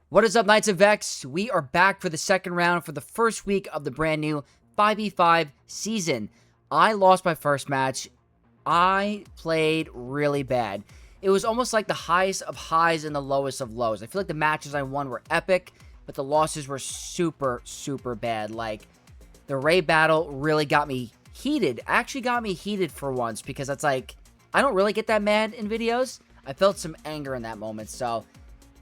What is up, Knights of Vex? We are back for the second round for the first week of the brand new 5v5 season. I lost my first match. I played really bad. It was almost like the highest of highs and the lowest of lows. I feel like the matches I won were epic, but the losses were super, super bad. Like, the Rey battle really got me heated. Actually got me heated for once, because it's like, I don't really get that mad in videos. I felt some anger in that moment, so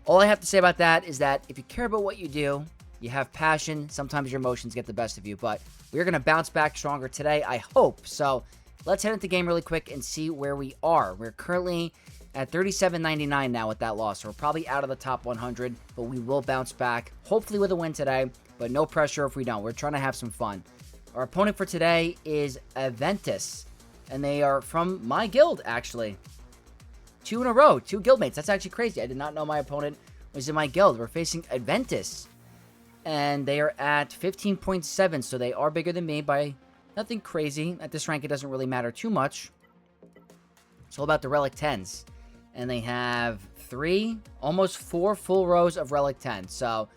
all I have to say about that is that if you care about what you do, you have passion, sometimes your emotions get the best of you. But we're going to bounce back stronger today, I hope. So let's head into the game really quick and see where we are. We're currently at 37.99 now with that loss. So we're probably out of the top 100, but we will bounce back, hopefully with a win today. But no pressure if we don't. We're trying to have some fun. Our opponent for today is Aventus, and they are from my guild, actually. 2 in a row, 2 guildmates. That's actually crazy. I did not know my opponent was in my guild. We're facing Aventus, and they are at 15.7, so they are bigger than me by nothing crazy. At this rank, it doesn't really matter too much. It's all about the Relic 10s, and they have 3, almost 4 full rows of Relic 10. So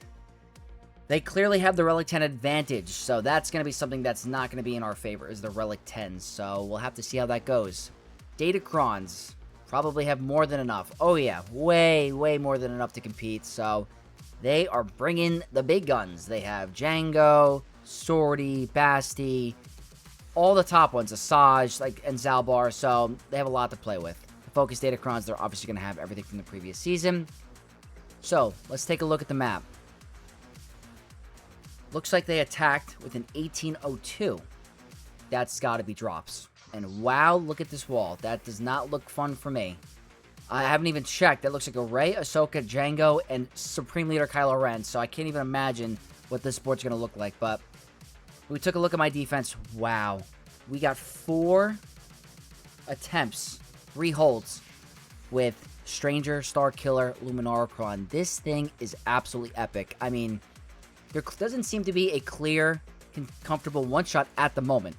they clearly have the Relic 10 advantage, so that's going to be something that's not going to be in our favor, is the Relic 10s. So we'll have to see how that goes. Datacrons probably have more than enough. Oh yeah, way, way more than enough to compete. So they are bringing the big guns. They have Jango, Swordy, Basti, all the top ones, Asajj, and Zalbar. So they have a lot to play with. The Focus Datacrons, they're obviously going to have everything from the previous season. So let's take a look at the map. Looks like they attacked with an 1802. That's got to be drops. And wow, look at this wall. That does not look fun for me. I haven't even checked. That looks like a Rey, Ahsoka, Jango, and Supreme Leader Kylo Ren. So I can't even imagine what this board's going to look like. But we took a look at my defense. Wow. We got 4 attempts, 3 holds with Stranger, Star Killer, Luminarchron. This thing is absolutely epic. I mean, there doesn't seem to be a clear, comfortable one-shot at the moment.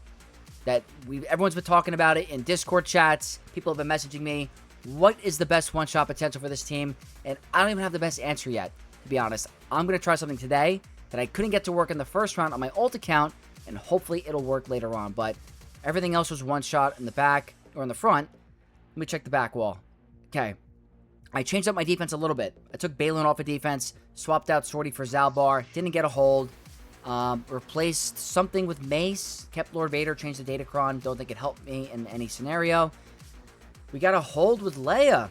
That everyone's been talking about it in Discord chats. People have been messaging me. What is the best one-shot potential for this team? And I don't even have the best answer yet, to be honest. I'm going to try something today that I couldn't get to work in the first round on my ult account, and hopefully it'll work later on. But everything else was one-shot in the back or in the front. Let me check the back wall. Okay. I changed up my defense a little bit. I took Balin off of defense, swapped out Swordy for Zalbar, didn't get a hold. Replaced something with Mace, kept Lord Vader, changed the Datacron. Don't think it helped me in any scenario. We got a hold with Leia.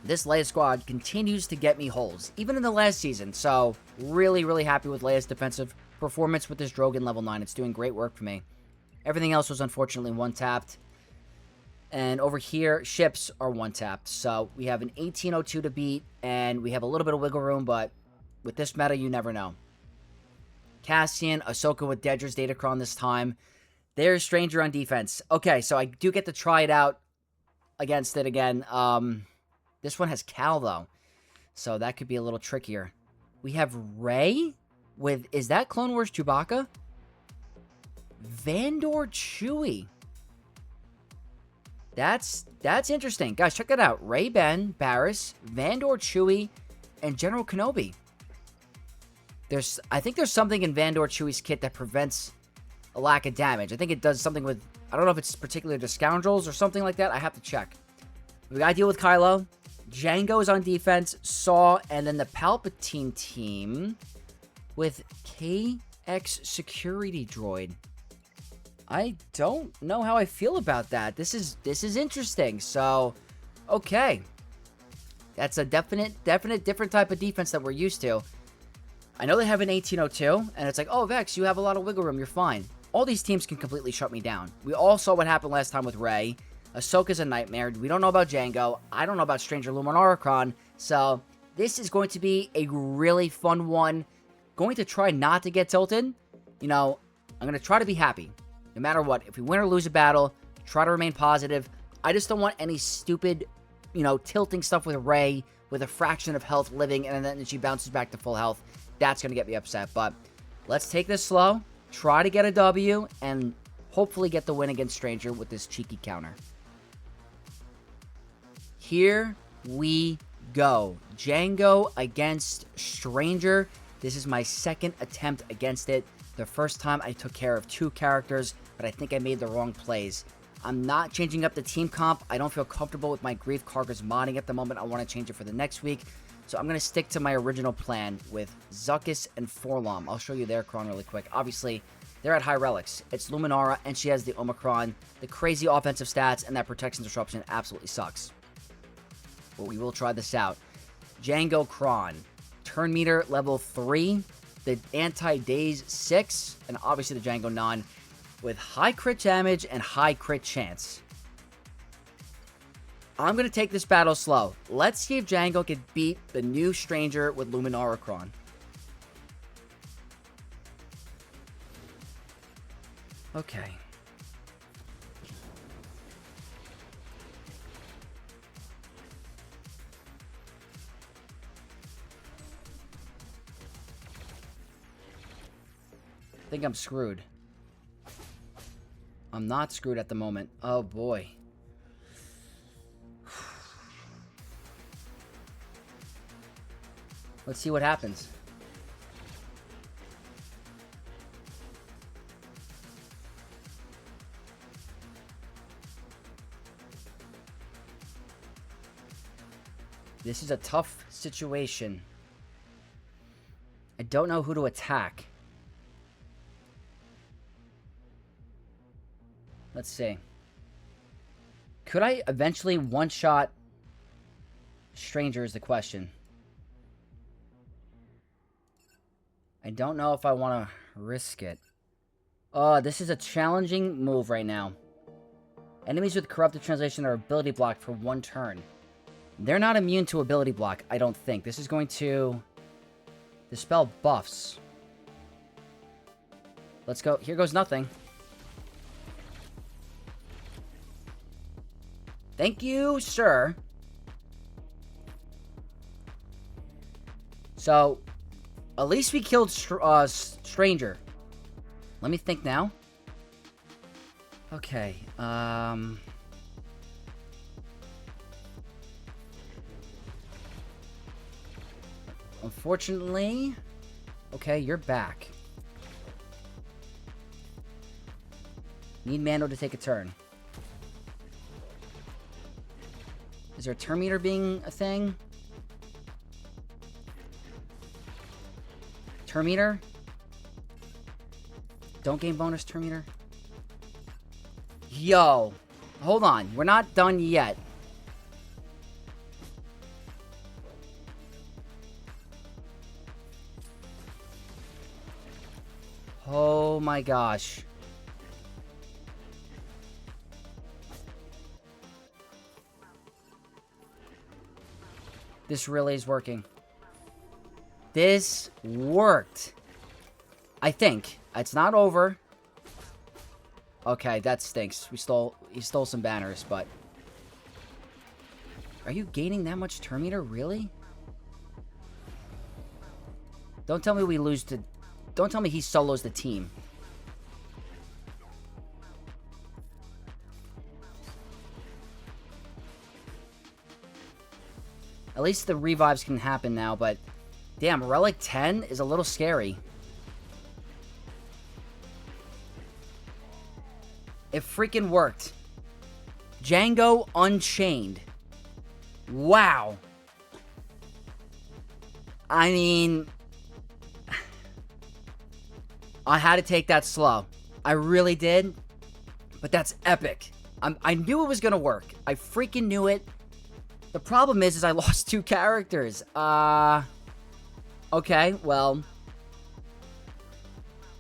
This Leia squad continues to get me holds, even in the last season. So, really, really happy with Leia's defensive performance with this Drogon level 9. It's doing great work for me. Everything else was unfortunately one-tapped. And over here, ships are one-tapped. So, we have an 1802 to beat, and we have a little bit of wiggle room, but with this meta, you never know. Cassian, Ahsoka with Dedra's Datacron this time. There's Stranger on defense. Okay, so I do get to try it out against it again. This one has Cal, though. So that could be a little trickier. We have Rey with... Is that Clone Wars Chewbacca? Vandor Chewie. That's interesting. Guys, check that out. Rey, Ben, Barriss, Vandor Chewie, and General Kenobi. I think there's something in Vandor Chewie's kit that prevents a lack of damage. I think it does something with... I don't know if it's particular to Scoundrels or something like that. I have to check. We got to deal with Kylo. Jango is on defense. Saw, and then the Palpatine team with KX Security Droid. I don't know how I feel about that. This is interesting. So, okay. That's a definite different type of defense that we're used to. I know they have an 1802, and it's like, oh, Vex, you have a lot of wiggle room, you're fine. All these teams can completely shut me down. We all saw what happened last time with Rey. Ahsoka's a nightmare. We don't know about Jango. I don't know about Stranger Luminarchron. So, this is going to be a really fun one. Going to try not to get tilted. You know, I'm going to try to be happy. No matter what. If we win or lose a battle, try to remain positive. I just don't want any stupid, tilting stuff with Rey with a fraction of health living, and then she bounces back to full health. That's going to get me upset, but let's take this slow, try to get a W, and hopefully get the win against Stranger with this cheeky counter. Here we go. Jango against Stranger. This is my second attempt against it. The first time I took care of 2 characters, but I think I made the wrong plays. I'm not changing up the team comp. I don't feel comfortable with my Grief Karga's modding at the moment. I want to change it for the next week. So I'm going to stick to my original plan with Zuckuss and Forlom. I'll show you their Kron really quick. Obviously, they're at high relics. It's Luminara, and she has the Omicron. The crazy offensive stats, and that protection disruption absolutely sucks. But we will try this out. Jango Kron. Turn meter level 3. The anti-daze 6. And obviously the Jango 9. With high crit damage and high crit chance. I'm going to take this battle slow. Let's see if Jango can beat the new Stranger with Luminara Kron. Okay. I think I'm screwed. I'm not screwed at the moment. Oh boy. Let's see what happens. This is a tough situation. I don't know who to attack. Let's see. Could I eventually one-shot Stranger is the question. I don't know if I want to risk it. This is a challenging move right now. Enemies with corrupted translation are ability blocked for 1 turn. They're not immune to ability block, I don't think. This is going to dispel buffs. Let's go. Here goes nothing. Thank you, sir. So, at least we killed Stranger. Let me think now. Okay, unfortunately... Okay, you're back. Need Mando to take a turn. Is there a turn meter being a thing? Turn meter? Don't gain bonus turn meter? Yo! Hold on. We're not done yet. Oh my gosh. This really is working. This worked. I think. It's not over. Okay, that stinks. He stole some banners, but... Are you gaining that much turn meter? Really? Don't tell me we lose to... Don't tell me he solos the team. At least the revives can happen now, but... Damn, Relic 10 is a little scary. It freaking worked. Jango Unchained. Wow. I mean... I had to take that slow. I really did. But that's epic. I knew it was going to work. I freaking knew it. The problem is I lost 2 characters. Okay, well...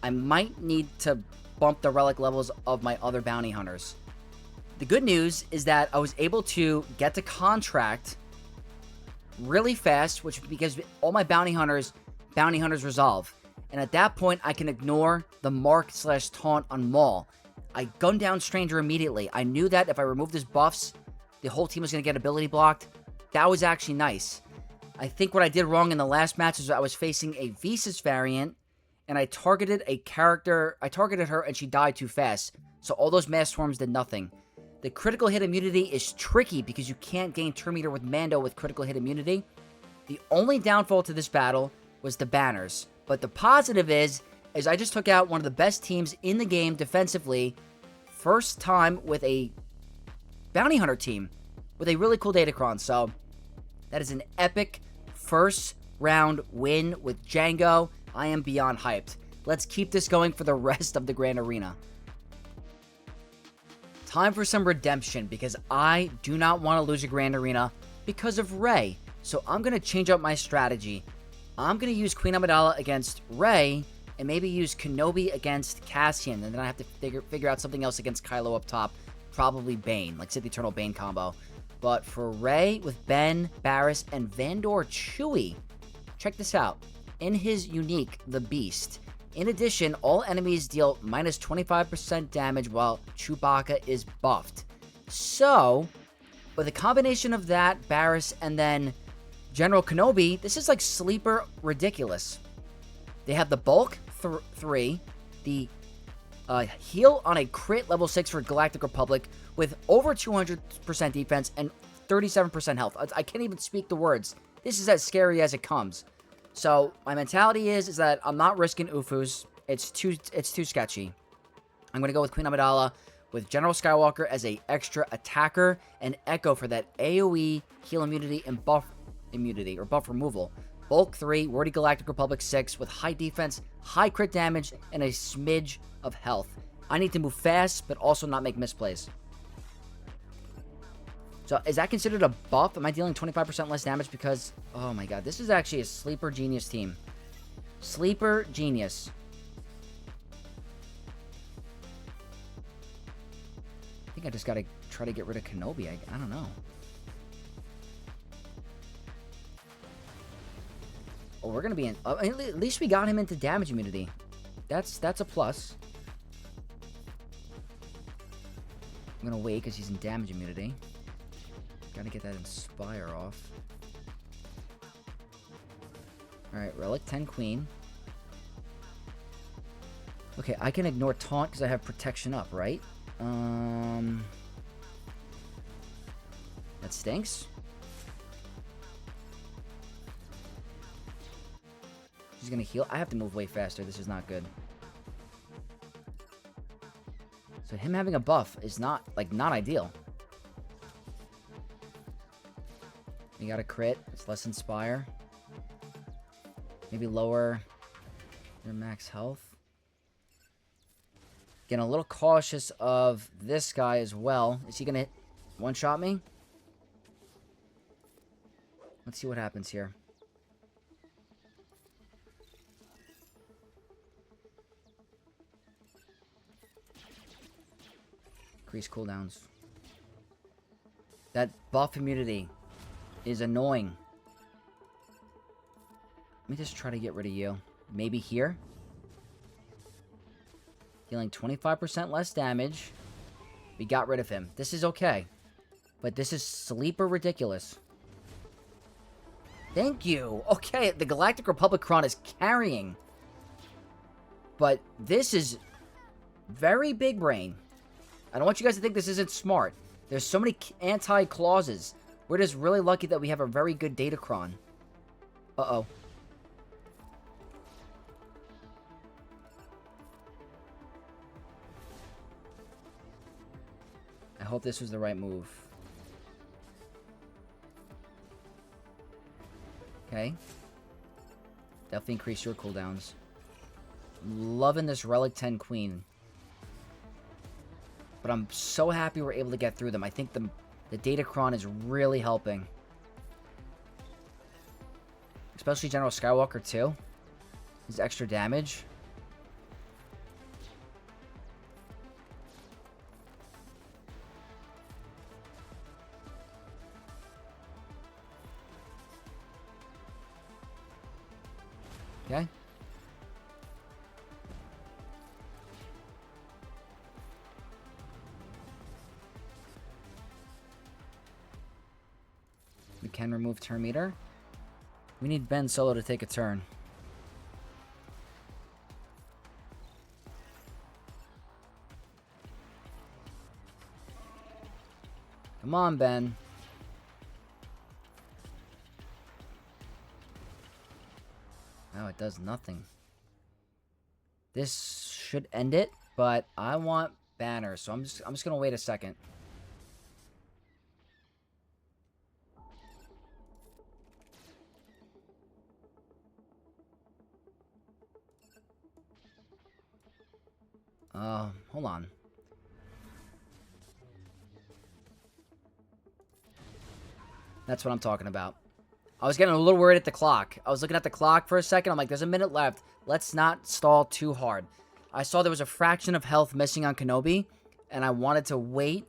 I might need to bump the relic levels of my other bounty hunters. The good news is that I was able to get the contract really fast, which because all my bounty hunters resolve. And at that point, I can ignore the mark/taunt on Maul. I gunned down Stranger immediately. I knew that if I removed his buffs, the whole team was going to get ability blocked. That was actually nice. I think what I did wrong in the last match is I was facing a Visas variant, and I targeted a character. I targeted her, and she died too fast. So all those mass swarms did nothing. The critical hit immunity is tricky because you can't gain turn meter with Mando with critical hit immunity. The only downfall to this battle was the banners. But the positive is I just took out one of the best teams in the game defensively. First time with a bounty hunter team with a really cool Datacron. So that is an epic first round win with Jango. I am beyond hyped. Let's keep this going for the rest of the Grand Arena. Time for some redemption because I do not want to lose a Grand Arena because of Rey. So I'm going to change up my strategy. I'm going to use Queen Amidala against Rey and maybe use Kenobi against Cassian. And then I have to figure out something else against Kylo up top. Probably Bane, like Sith Eternal Bane combo. But for Rey with Ben, Barriss, and Vandor Chewie, check this out. In his unique, the Beast. In addition, all enemies deal minus 25% damage while Chewbacca is buffed. So, with a combination of that, Barriss, and then General Kenobi, this is like sleeper ridiculous. They have the bulk 3, the heal on a crit level 6 for Galactic Republic with over 200% defense and 37% health. I can't even speak the words. This is as scary as it comes. So my mentality is that I'm not risking Ufus. It's too sketchy. I'm going to go with Queen Amidala with General Skywalker as a extra attacker and Echo for that AoE heal immunity and buff immunity or buff removal. Bulk 3, Wordy Galactic Republic 6 with high defense, high crit damage, and a smidge of health. I need to move fast, but also not make misplays. So, is that considered a buff? Am I dealing 25% less damage because... Oh my god, this is actually a sleeper genius team. Sleeper genius. I think I just gotta try to get rid of Kenobi. I don't know. Oh, we're gonna be in... at least we got him into damage immunity. That's a plus. I'm gonna wait because he's in damage immunity. Gotta get that Inspire off. Alright, Relic 10 Queen. Okay, I can ignore Taunt because I have Protection up, right? That stinks. She's gonna heal. I have to move way faster. This is not good. So him having a buff is not ideal. You got a crit. It's less Inspire. Maybe lower your max health. Getting a little cautious of this guy as well. Is he going to one-shot me? Let's see what happens here. Increase cooldowns. That buff immunity is annoying. Let me just try to get rid of you. Maybe here. Dealing 25% less damage. We got rid of him. This is okay. But this is sleeper ridiculous. Thank you. Okay, the Galactic Republic Kron is carrying. But this is very big brain. I don't want you guys to think this isn't smart. There's so many anti-clauses. We're just really lucky that we have a very good Datacron. Uh-oh. I hope this was the right move. Okay. Definitely increase your cooldowns. Loving this Relic 10 Queen. But I'm so happy we're able to get through them. I think the Datacron is really helping. Especially General Skywalker too. His extra damage. Okay. We can remove turn meter. We need Ben Solo to take a turn. Come on, Ben. Oh, it does nothing. This should end it, but I want banner, so I'm just gonna wait a second. Hold on. That's what I'm talking about. I was getting a little worried at the clock. I was looking at the clock for a second. I'm like, there's a minute left. Let's not stall too hard. I saw there was a fraction of health missing on Kenobi, and I wanted to wait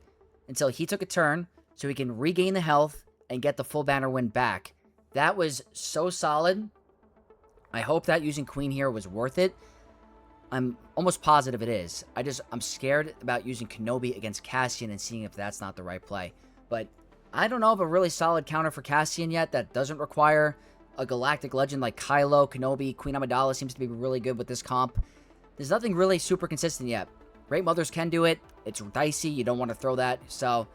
until he took a turn so he can regain the health and get the full banner win back. That was so solid. I hope that using Queen here was worth it. I'm almost positive it is. I'm scared about using Kenobi against Cassian and seeing if that's not the right play. But I don't know of a really solid counter for Cassian yet that doesn't require a galactic legend like Kylo, Kenobi. Queen Amidala seems to be really good with this comp. There's nothing really super consistent yet. Great Mothers can do it. It's dicey. You don't want to throw that. So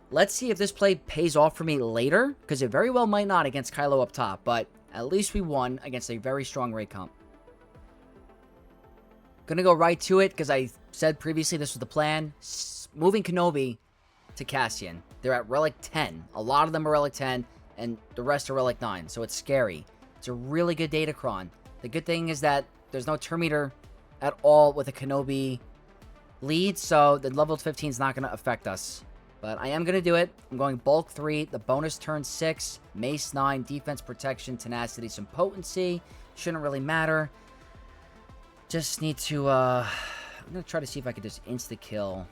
let's see if this play pays off for me later, because it very well might not against Kylo up top. But at least we won against a very strong raid comp. Gonna go right to it, because I said previously this was the plan. Moving Kenobi to Cassian. They're at Relic 10. A lot of them are Relic 10, and the rest are Relic 9, so it's scary. It's a really good Datacron. The good thing is that there's no turn meter at all with a Kenobi lead, so the level 15 is not going to affect us. But I am going to do it. I'm going Bulk 3, the bonus turn 6, Mace 9, Defense, Protection, Tenacity, some Potency. Shouldn't really matter. Just need to, I'm going to try to see if I could just insta-kill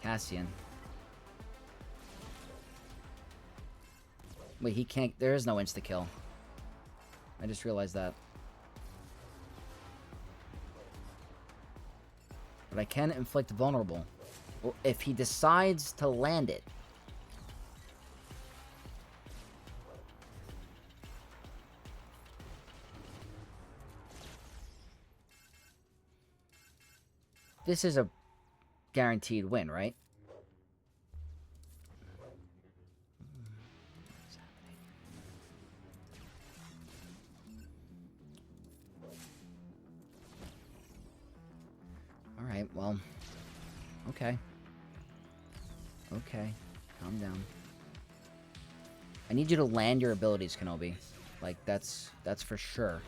Cassian. Wait, he can't... There is no insta-kill. I just realized that. But I can inflict vulnerable. Well, if he decides to land it. This is a guaranteed win, right? Alright, well, okay. Okay, calm down. I need you to land your abilities, Kenobi. Like, that's for sure.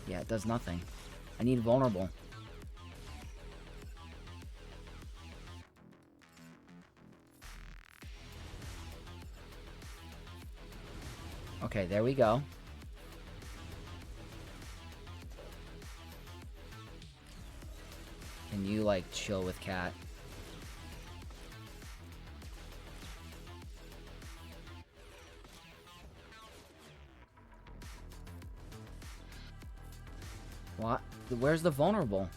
Yeah, it does nothing. I need vulnerable. Okay, there we go. Can you, like, chill with Cat? What? Where's the vulnerable?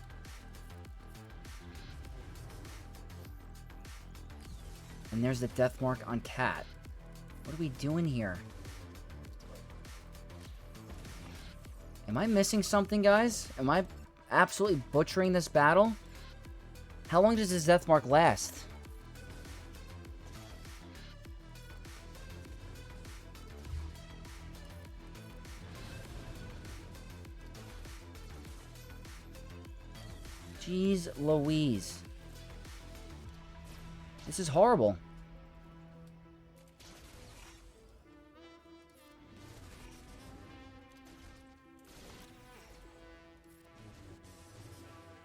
And there's the death mark on Cat. What are we doing here? Am I missing something, guys? Am I absolutely butchering this battle? How long does this death mark last? Jeez Louise. This is horrible.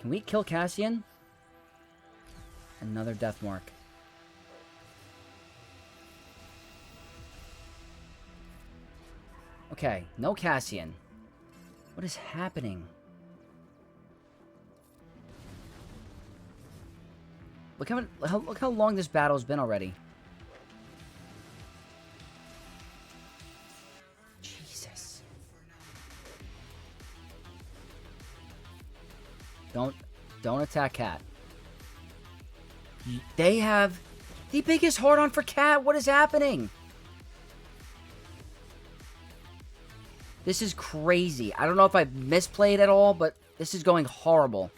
Can we kill Cassian? Another death mark. Okay, no Cassian. What is happening? Look how long this battle's been already. Jesus. Don't attack Cat. They have the biggest hard-on for Cat. What is happening? This is crazy. I don't know if I've misplayed at all, but this is going horrible.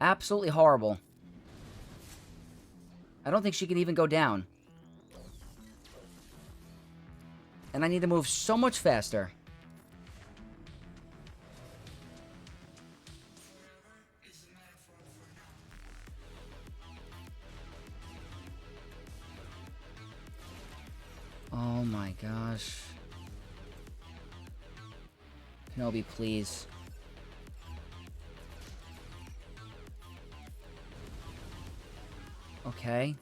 Absolutely horrible. I don't think she can even go down. And I need to move so much faster. Oh my gosh. Kenobi, please. Okay.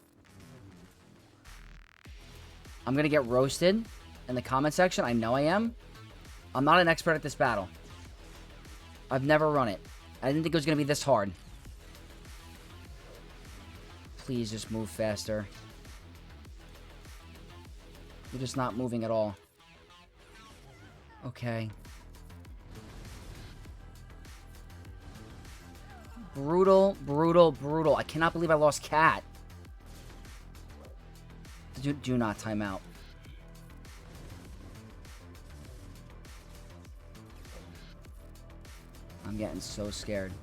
I'm gonna get roasted in the comment section. I know I am. I'm not an expert at this battle. I've never run it. I didn't think it was gonna be this hard. Please just move faster. You're just not moving at all. Okay. Brutal, brutal, brutal. I cannot believe I lost Cat. Do not time out. I'm getting so scared.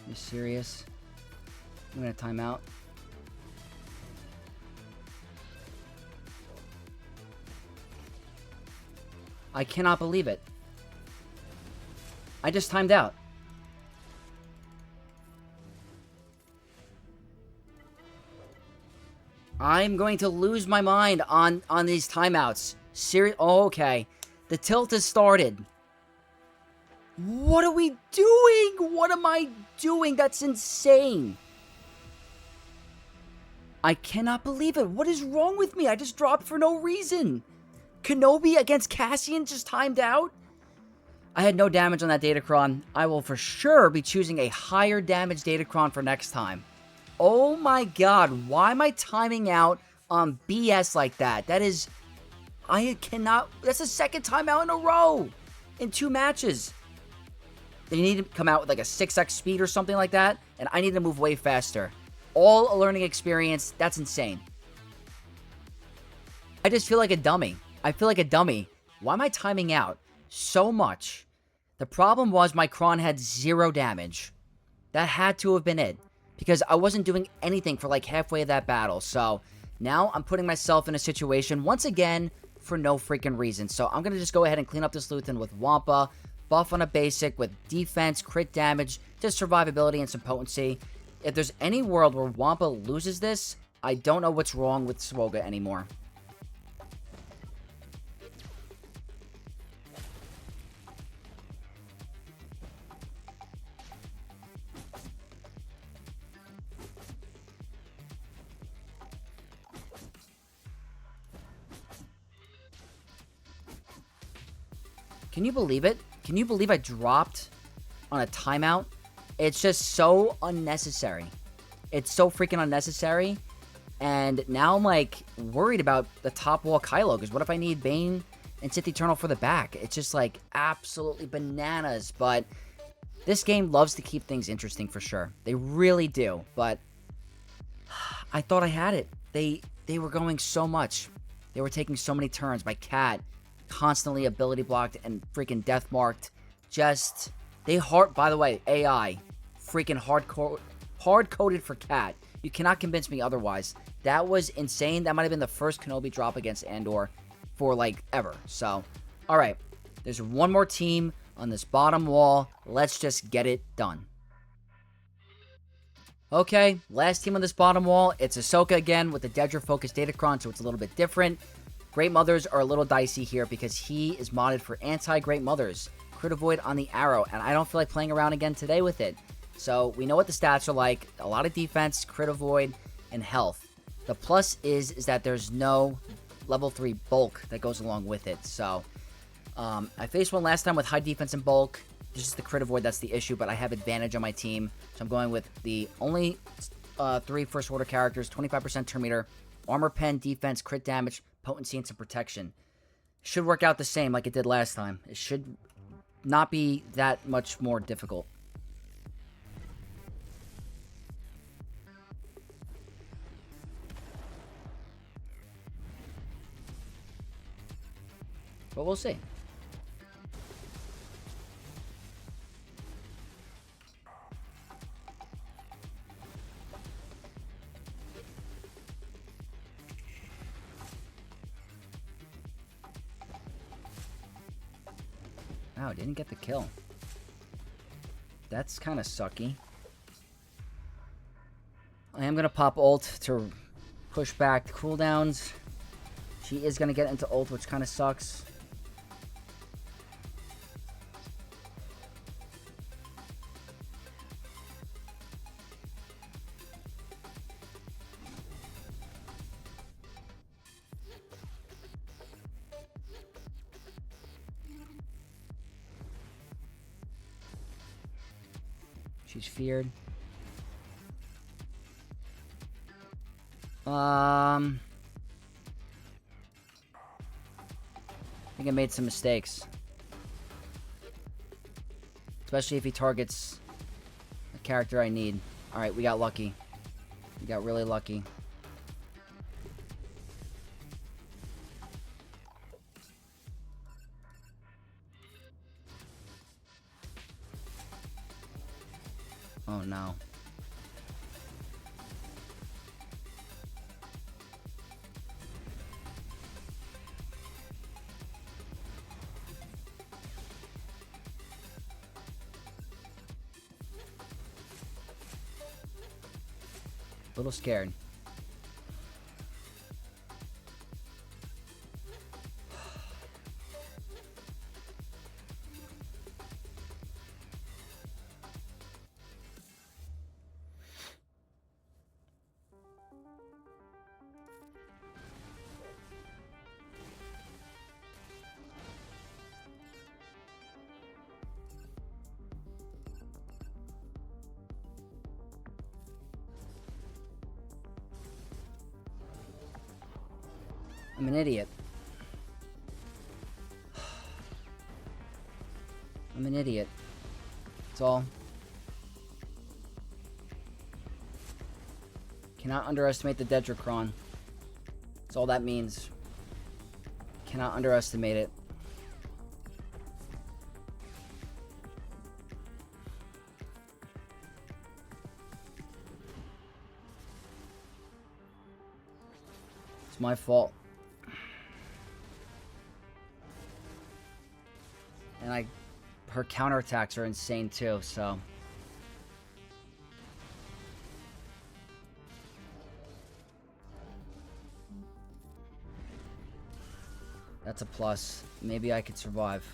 You serious? I'm gonna time out. I cannot believe it. I just timed out. I'm going to lose my mind on these timeouts. Oh, okay. The tilt has started. What are we doing? What am I doing? That's insane. I cannot believe it. What is wrong with me? I just dropped for no reason. Kenobi against Cassian just timed out? I had no damage on that Datacron. I will for sure be choosing a higher damage Datacron for next time. Oh my god, why am I timing out on BS like that? That is... I cannot... That's the second timeout in a row! In 2 matches. They need to come out with like a 6x speed or something like that, and I need to move way faster. All a learning experience. That's insane. I just feel like a dummy. I feel like a dummy. Why am I timing out so much? The problem was my Kron had 0 damage. That had to have been it. Because I wasn't doing anything for like halfway of that battle. So now I'm putting myself in a situation once again for no freaking reason. So I'm going to just go ahead and clean up this Luthen with Wampa. Buff on a basic with defense, crit damage, just survivability and some potency. If there's any world where Wampa loses this, I don't know what's wrong with Swoga anymore. Can you believe it? Can you believe I dropped on a timeout? It's just so unnecessary. It's so freaking unnecessary. And now I'm, like, worried about the top wall Kylo. Because what if I need Bane and Sith Eternal for the back? It's just, like, absolutely bananas. But this game loves to keep things interesting for sure. They really do. But I thought I had it. They were going so much. They were taking so many turns. My Cat constantly ability blocked and freaking death marked. Just, by the way, AI, freaking hard-coded for Cat. You cannot convince me otherwise. That was insane. That might have been the first Kenobi drop against Andor for, like, ever. So, alright. There's one more team on this bottom wall. Let's just get it done. Okay, last team on this bottom wall. It's Ahsoka again with the Dedra-focused Datacron, so it's a little bit different. Great Mothers are a little dicey here because he is modded for anti-Great Mothers. Crit avoid on the arrow, and I don't feel like playing around again today with it. So we know what the stats are like. A lot of defense, crit avoid, and health. The plus is that there's no level 3 bulk that goes along with it. So I faced one last time with high defense and bulk. It's just the crit avoid that's the issue, but I have advantage on my team. So I'm going with the only 3 first order characters, 25% turn meter, armor pen, defense, crit damage, potency, and some protection. Should work out the same like it did last time. It should not be that much more difficult. But we'll see. Wow, didn't get the kill. That's kind of sucky. I am going to pop ult to push back the cooldowns. She is going to get into ult, which kind of sucks. She's feared. I think I made some mistakes. Especially if he targets a character I need. Alright, we got lucky. We got really lucky. Oh no. A little scared. I'm an idiot. I'm an idiot. That's all. Cannot underestimate the Dedricron. That's all that means. Cannot underestimate it. It's my fault. And her counterattacks are insane too, so. That's a plus. Maybe I could survive.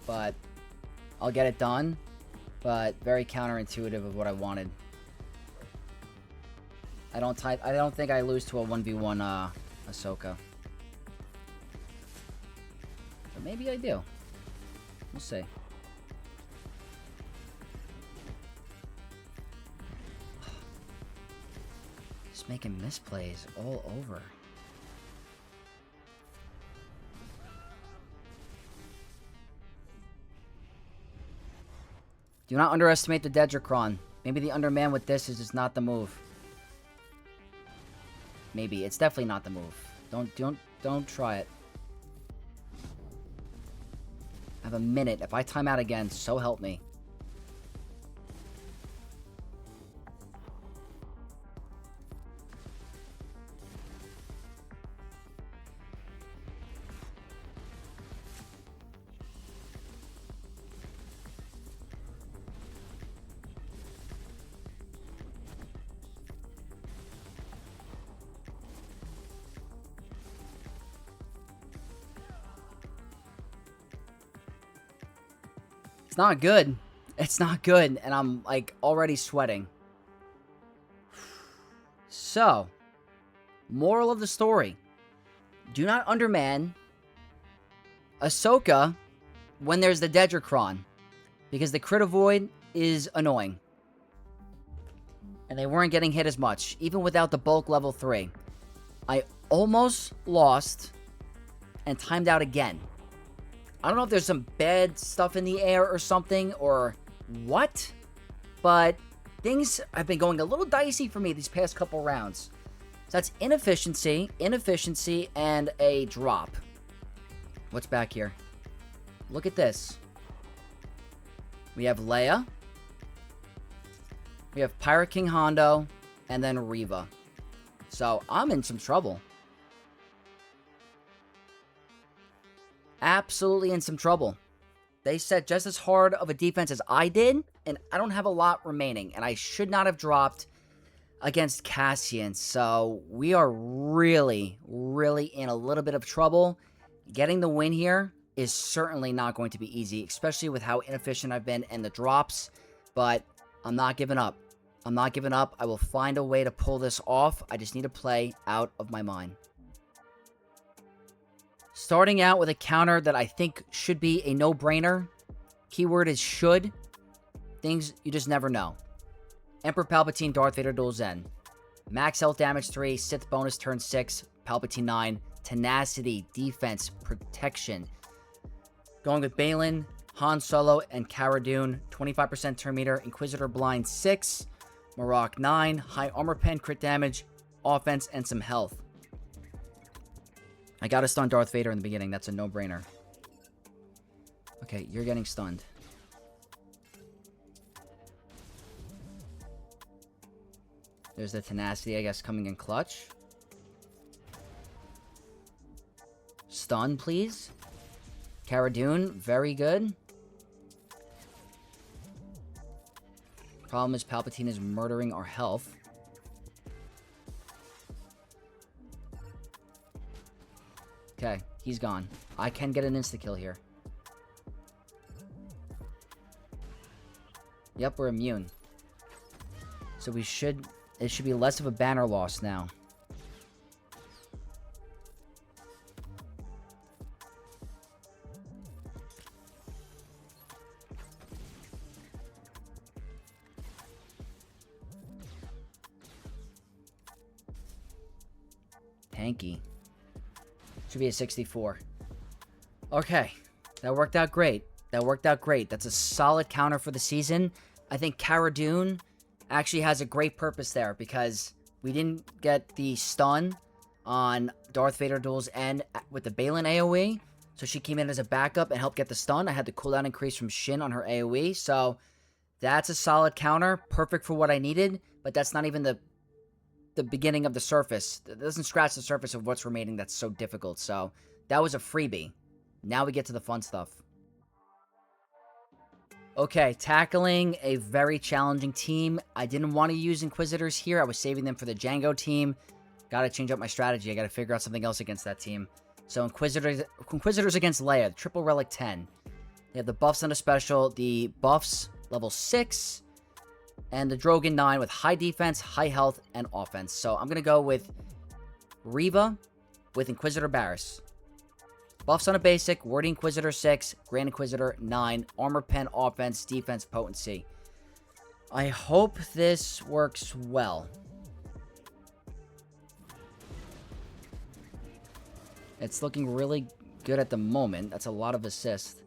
But I'll get it done. But very counterintuitive of what I wanted. I don't think I lose to a 1v1 Ahsoka. But maybe I do. We'll see. Just making misplays all over. Do not underestimate the Dedricron. Maybe the Underman with this is just not the move. Maybe. It's definitely not the move. Don't try it. I have a minute. If I time out again, so help me. Not good. It's not good, and I'm like already sweating. So, moral of the story: do not underman Ahsoka when there's the Dedricron, because the crit avoid is annoying, and they weren't getting hit as much even without the bulk level 3. I almost lost and timed out again. I don't know if there's some bad stuff in the air or something, or what, but things have been going a little dicey for me these past couple rounds. So that's inefficiency, and a drop. What's back here? Look at this. We have Leia. We have Pirate King Hondo. And then Reva. So, I'm in some trouble. Absolutely in some trouble. They set just as hard of a defense as I did, and I don't have a lot remaining, and I should not have dropped against Cassian. So, we are really, really in a little bit of trouble. Getting the win here is certainly not going to be easy, especially with how inefficient I've been and the drops, but I'm not giving up. I'm not giving up. I will find a way to pull this off. I just need to play out of my mind. Starting out with a counter that I think should be a no-brainer. Keyword is should. Things you just never know. Emperor Palpatine, Darth Vader dual Zen. Max health damage 3, Sith bonus turn 6, Palpatine 9, tenacity, defense, protection. Going with Balin, Han Solo, and Cara Dune. 25% turn meter, Inquisitor blind 6. Marok 9, high armor pen, crit damage, offense, and some health. I gotta stun Darth Vader in the beginning. That's a no-brainer. Okay, you're getting stunned. There's the tenacity, I guess, coming in clutch. Stun, please. Cara Dune, very good. Problem is Palpatine is murdering our health. Okay, he's gone. I can get an insta-kill here. Yep, we're immune. So it should be less of a banner loss now. Hanky. Should be a 64. Okay. That worked out great. That worked out great. That's a solid counter for the season. I think Cara Dune actually has a great purpose there because we didn't get the stun on Darth Vader duel's end with the Balin AoE. So she came in as a backup and helped get the stun. I had the cooldown increase from Shin on her AoE. So that's a solid counter. Perfect for what I needed. But that's not even the beginning of the surface. It doesn't scratch the surface of what's remaining that's so difficult. So that was a freebie. Now we get to the fun stuff. Okay, tackling a very challenging team. I didn't want to use Inquisitors here. I was saving them for the Jango team. Gotta change up my strategy. I gotta figure out something else against that team. So Inquisitors against Leia. Triple Relic 10. They have the buffs on a special. The buffs, level 6. And the Drogon 9 with high defense, high health, and offense. So I'm going to go with Reva with Inquisitor Barriss. Buffs on a basic, Wordy Inquisitor 6, Grand Inquisitor 9, Armor Pen, offense, defense, potency. I hope this works well. It's looking really good at the moment. That's a lot of assist.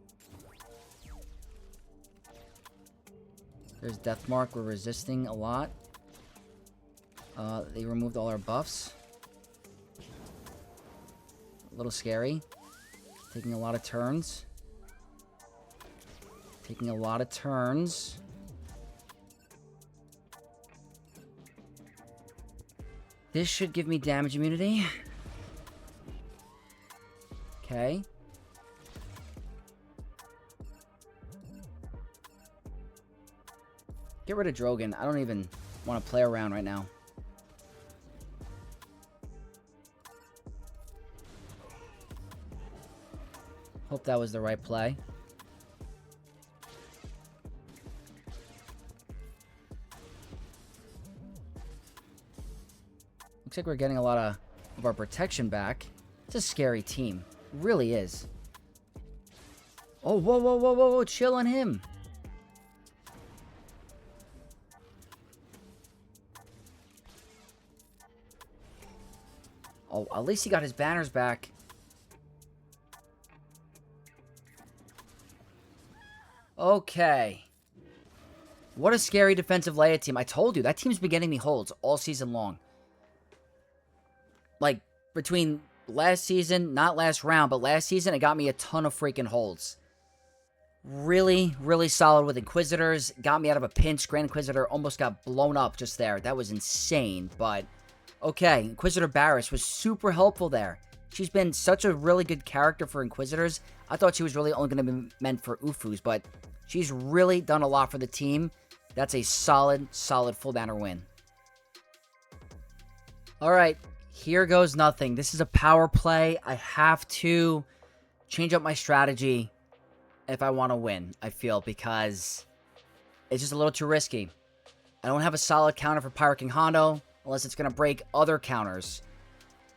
There's Deathmark. We're resisting a lot. They removed all our buffs. A little scary. Taking a lot of turns. Taking a lot of turns. This should give me damage immunity. Okay. Get rid of Drogon. I don't even want to play around right now. Hope that was the right play. Looks like we're getting a lot of our protection back. It's a scary team. It really is. Oh, whoa, whoa, whoa, whoa, whoa. Chill on him. Oh, at least he got his banners back. Okay. What a scary defensive Leia team. I told you, that team's been getting me holds all season long. Like, between last season, not last round, but last season, it got me a ton of freaking holds. Really, really solid with Inquisitors. Got me out of a pinch. Grand Inquisitor almost got blown up just there. That was insane, but okay. Inquisitor Barriss was super helpful there. She's been such a really good character for Inquisitors. I thought she was really only going to be meant for Ufus, but she's really done a lot for the team. That's a solid, solid full banner win. Alright, here goes nothing. This is a power play. I have to change up my strategy if I want to win, I feel, because it's just a little too risky. I don't have a solid counter for Pyro King Hondo, unless it's going to break other counters.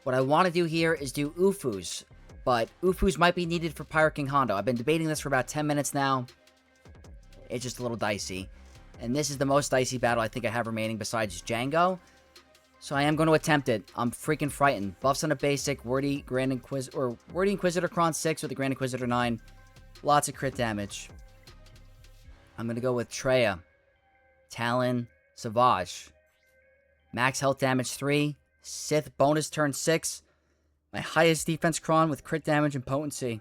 What I want to do here is do Ufus, but Ufus might be needed for Pyro King Hondo. I've been debating this for about 10 minutes now. It's just a little dicey. And this is the most dicey battle I think I have remaining besides Jango. So I am going to attempt it. I'm freaking frightened. Buffs on a basic, Wordy Inquisitor Cron 6 with the Grand Inquisitor 9. Lots of crit damage. I'm going to go with Treya, Talon, Savage. Max health damage 3. Sith bonus turn 6. My highest defense Cron with crit damage and potency.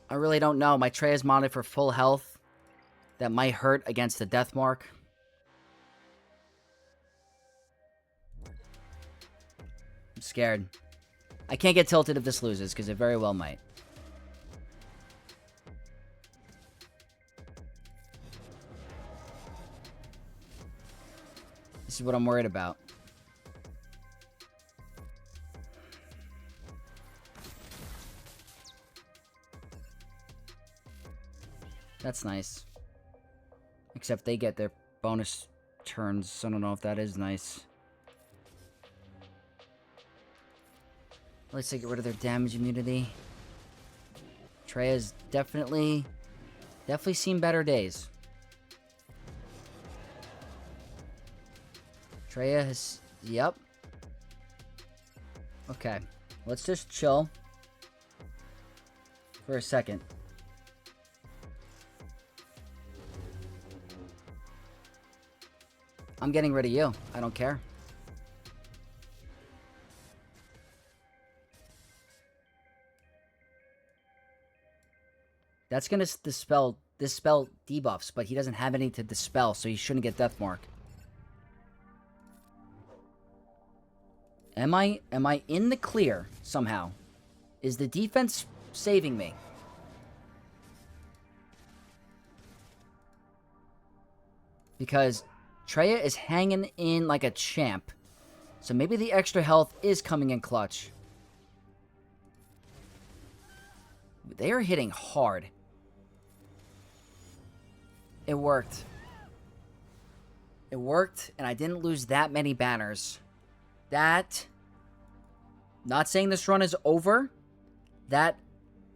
I really don't know. My Treya's modded for full health. That might hurt against the death mark. I'm scared. I can't get tilted if this loses, because it very well might. This is what I'm worried about. That's nice. Except they get their bonus turns, so I don't know if that is nice. At least they get rid of their damage immunity. Treya's definitely seen better days. Treya has... Yep. Okay. Let's just chill for a second. I'm getting rid of you. I don't care. That's going to dispel debuffs, but he doesn't have any to dispel, so he shouldn't get Death Mark. Am I in the clear somehow? Is the defense saving me? Because Treya is hanging in like a champ. So maybe the extra health is coming in clutch. They are hitting hard. It worked. It worked, and I didn't lose that many banners. That, not saying this run is over, that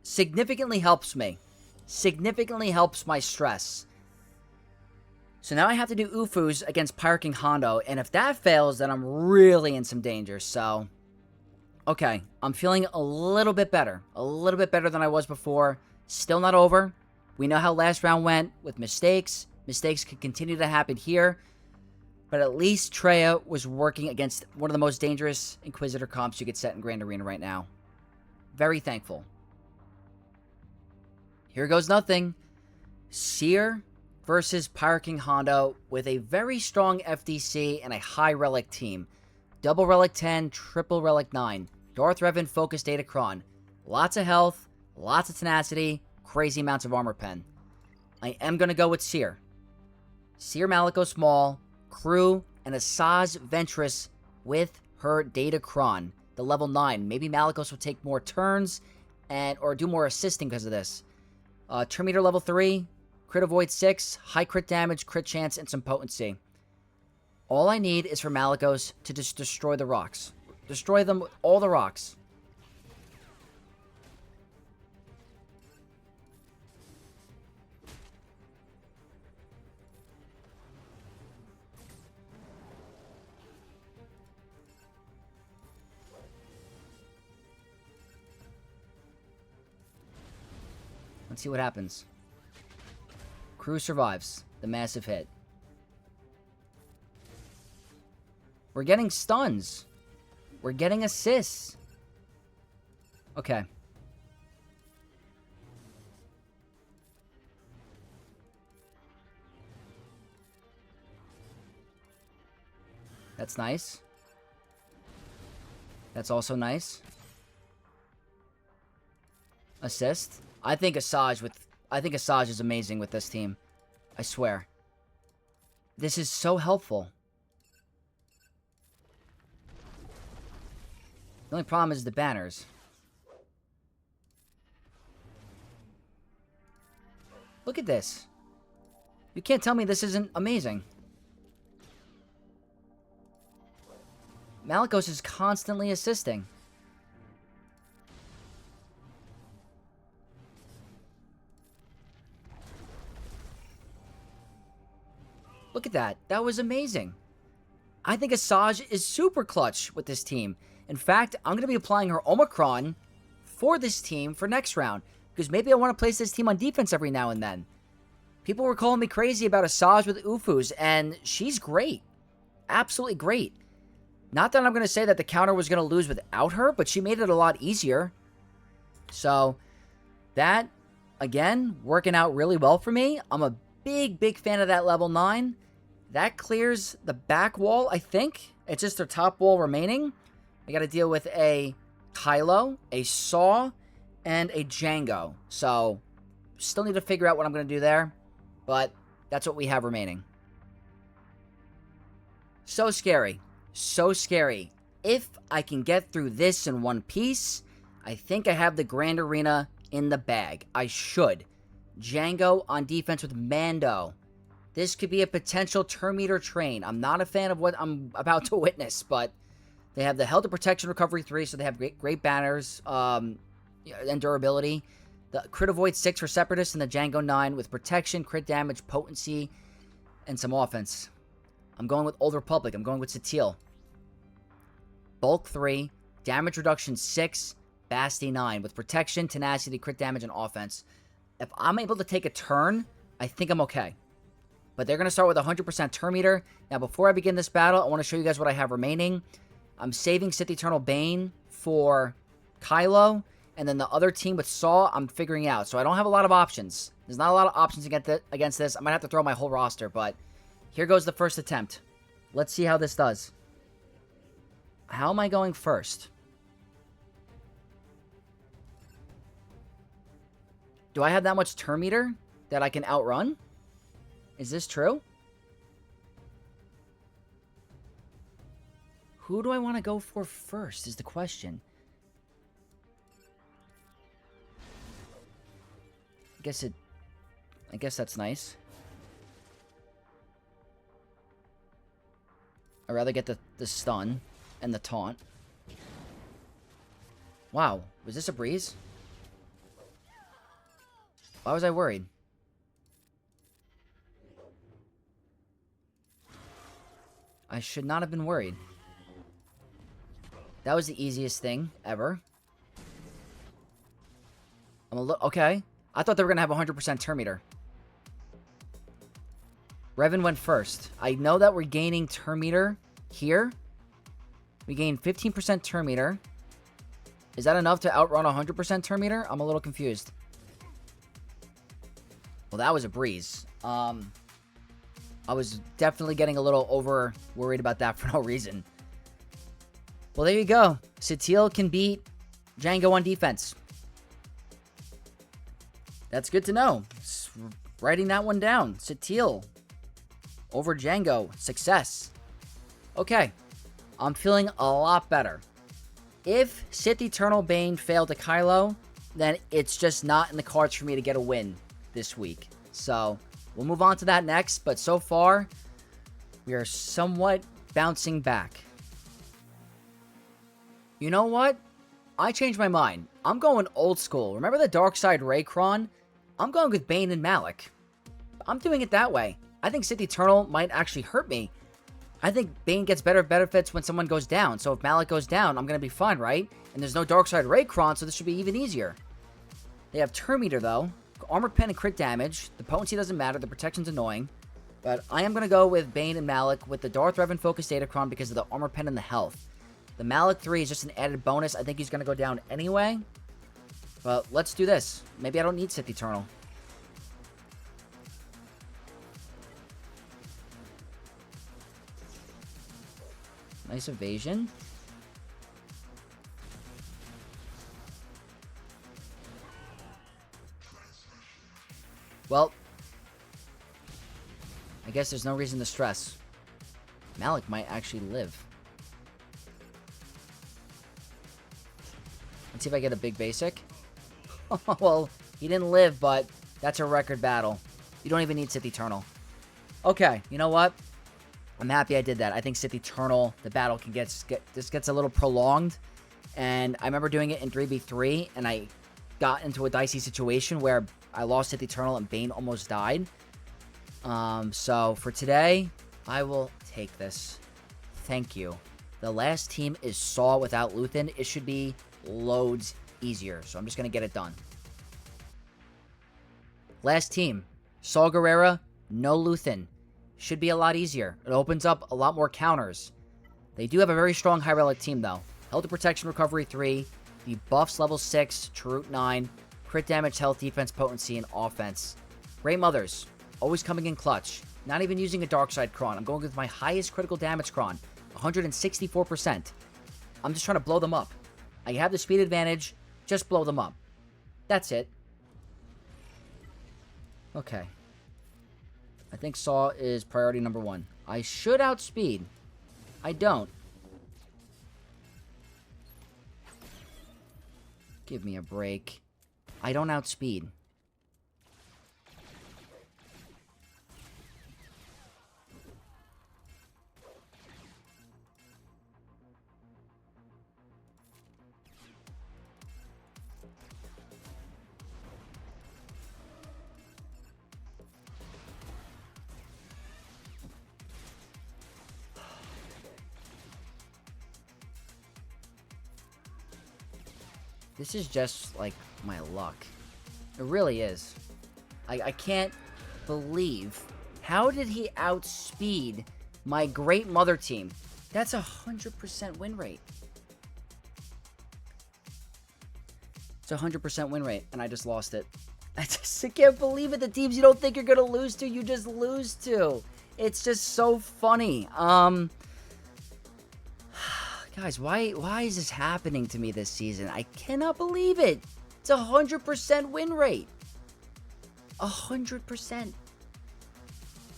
significantly helps me. Significantly helps my stress. So now I have to do Ufus against Pyro King Hondo, and if that fails, then I'm really in some danger, so... Okay, I'm feeling a little bit better. A little bit better than I was before. Still not over. We know how last round went with mistakes. Mistakes could continue to happen here. But at least Treya was working against one of the most dangerous Inquisitor comps you could set in Grand Arena right now. Very thankful. Here goes nothing. Seer versus Pyro King Hondo with a very strong FDC and a high relic team. Double relic 10, triple relic 9. Darth Revan focus Datacron. Lots of health, lots of tenacity, crazy amounts of armor pen. I am going to go with Seer. Seer Malicos Maul, Crew, and Asajj Ventress with her Datacron. The level 9. Maybe Malicos will take more turns or do more assisting because of this. Turn meter level 3. Crit avoid 6. High crit damage, crit chance, and some potency. All I need is for Malicos to just destroy the rocks. Destroy them with all the rocks. Let's see what happens. Crew survives the massive hit. We're getting stuns. We're getting assists. Okay. That's nice. That's also nice. Assist. I think Asajj is amazing with this team. I swear. This is so helpful. The only problem is the banners. Look at this. You can't tell me this isn't amazing. Malicos is constantly assisting. Look at that. That was amazing. I think Asajj is super clutch with this team. In fact, I'm going to be applying her Omicron for this team for next round. Because maybe I want to place this team on defense every now and then. People were calling me crazy about Asajj with Ufus, and she's great. Absolutely great. Not that I'm going to say that the counter was going to lose without her, but she made it a lot easier. So, that, again, working out really well for me. I'm a big fan of that level 9. That clears the back wall, I think. It's just their top wall remaining. I got to deal with a Kylo, a Saw, and a Jango. So, still need to figure out what I'm going to do there. But that's what we have remaining. So scary. So scary. If I can get through this in one piece, I think I have the Grand Arena in the bag. I should. Jango on defense with Mando. This could be a potential turn meter train. I'm not a fan of what I'm about to witness, but they have the Health and Protection Recovery 3, so they have great banners and durability. The Crit Avoid 6 for Separatists and the Jango 9 with protection, crit damage, potency, and some offense. I'm going with Old Republic. I'm going with Satil. Bulk 3, damage reduction 6, Basti 9 with protection, tenacity, crit damage, and offense. If I'm able to take a turn, I think I'm okay. But they're going to start with 100% turn meter. Now, before I begin this battle, I want to show you guys what I have remaining. I'm saving Sith Eternal Bane for Kylo. And then the other team with Saw, I'm figuring out. So I don't have a lot of options. There's not a lot of options against this. I might have to throw my whole roster, but here goes the first attempt. Let's see how this does. How am I going first? Do I have that much turn meter that I can outrun? Is this true? Who do I want to go for first is the question. I guess that's nice. I'd rather get the stun and the taunt. Wow, was this a breeze? Why was I worried? I should not have been worried. That was the easiest thing ever. Okay. I thought they were going to have 100% turn meter. Revan went first. I know that we're gaining turn meter here. We gain 15% turn meter. Is that enough to outrun 100% turn meter? I'm a little confused. Well, that was a breeze. I was definitely getting a little over worried about that for no reason. Well, there you go. Satil can beat Jango on defense. That's good to know. Writing that one down. Satil over Jango. Success. Okay. I'm feeling a lot better. If Sith Eternal Bane failed to Kylo, then it's just not in the cards for me to get a win this week. So, we'll move on to that next. But so far, we are somewhat bouncing back. You know what? I changed my mind. I'm going old school. Remember the Dark Side Raycron? I'm going with Bane and Malik. I'm doing it that way. I think Sith Eternal might actually hurt me. I think Bane gets better benefits when someone goes down. So if Malik goes down, I'm going to be fine, right? And there's no Dark Side Raycron, so this should be even easier. They have Turn Meter, though. Armor Pen and crit damage. The potency doesn't matter. The protection's annoying. But I am going to go with Bane and Malik with the Darth Revan Focus Datacron because of the Armor Pen and the health. The Malik 3 is just an added bonus. I think he's going to go down anyway. But let's do this. Maybe I don't need Sith Eternal. Nice evasion. Well, I guess there's no reason to stress. Malik might actually live. Let's see if I get a big basic. Well, he didn't live, but that's a record battle. You don't even need Sith Eternal. Okay, you know what? I'm happy I did that. I think Sith Eternal, the battle this gets a little prolonged. And I remember doing it in 3v3, and I got into a dicey situation where I lost Sith Eternal and Bane almost died. So for today, I will take this. Thank you. The last team is Saw without Luthen. It should be loads easier. So I'm just going to get it done. Last team. Saw Gerrera, no Luthen. Should be a lot easier. It opens up a lot more counters. They do have a very strong high relic team though. Health and Protection Recovery 3. The buffs level 6. Chirrut 9. Crit damage, health, defense, potency, and offense. Great Mothers. Always coming in clutch. Not even using a Dark Side Cron. I'm going with my highest critical damage Cron. 164%. I'm just trying to blow them up. I have the speed advantage. Just blow them up. That's it. Okay. I think Saw is priority number 1. I should outspeed. I don't. Give me a break. I don't outspeed. This is just, like, my luck. It really is. I can't believe. How did he outspeed my Great Mother team? That's 100% win rate. It's 100% win rate, and I just lost it. I can't believe it. The teams you don't think you're going to lose to, you just lose to. It's just so funny. Guys, why is this happening to me this season? I cannot believe it. It's 100% win rate. 100%.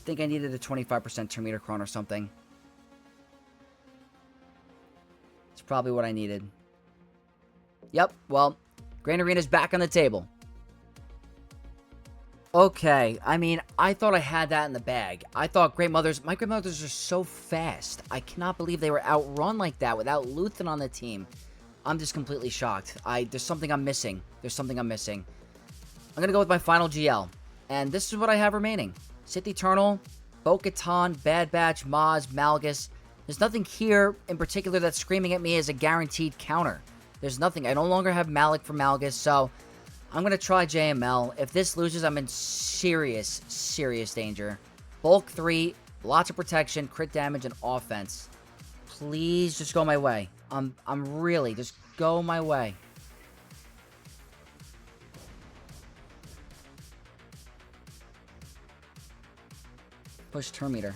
Think I needed a 25% turn-meter cron or something. It's probably what I needed. Yep, well, Grand Arena's back on the table. Okay, I mean, I thought I had that in the bag. I thought my Great Mothers are so fast. I cannot believe they were outrun like that without Luthen on the team. I'm just completely shocked. There's something I'm missing. There's something I'm missing. I'm going to go with my final GL. And this is what I have remaining. Sith Eternal, Bo-Katan, Bad Batch, Maz, Malgus. There's nothing here in particular that's screaming at me as a guaranteed counter. There's nothing. I no longer have Malik for Malgus, so I'm going to try JML. If this loses, I'm in serious, serious danger. Bulk 3, lots of protection, crit damage, and offense. Please just go my way. I'm really, just go my way. Push turn meter.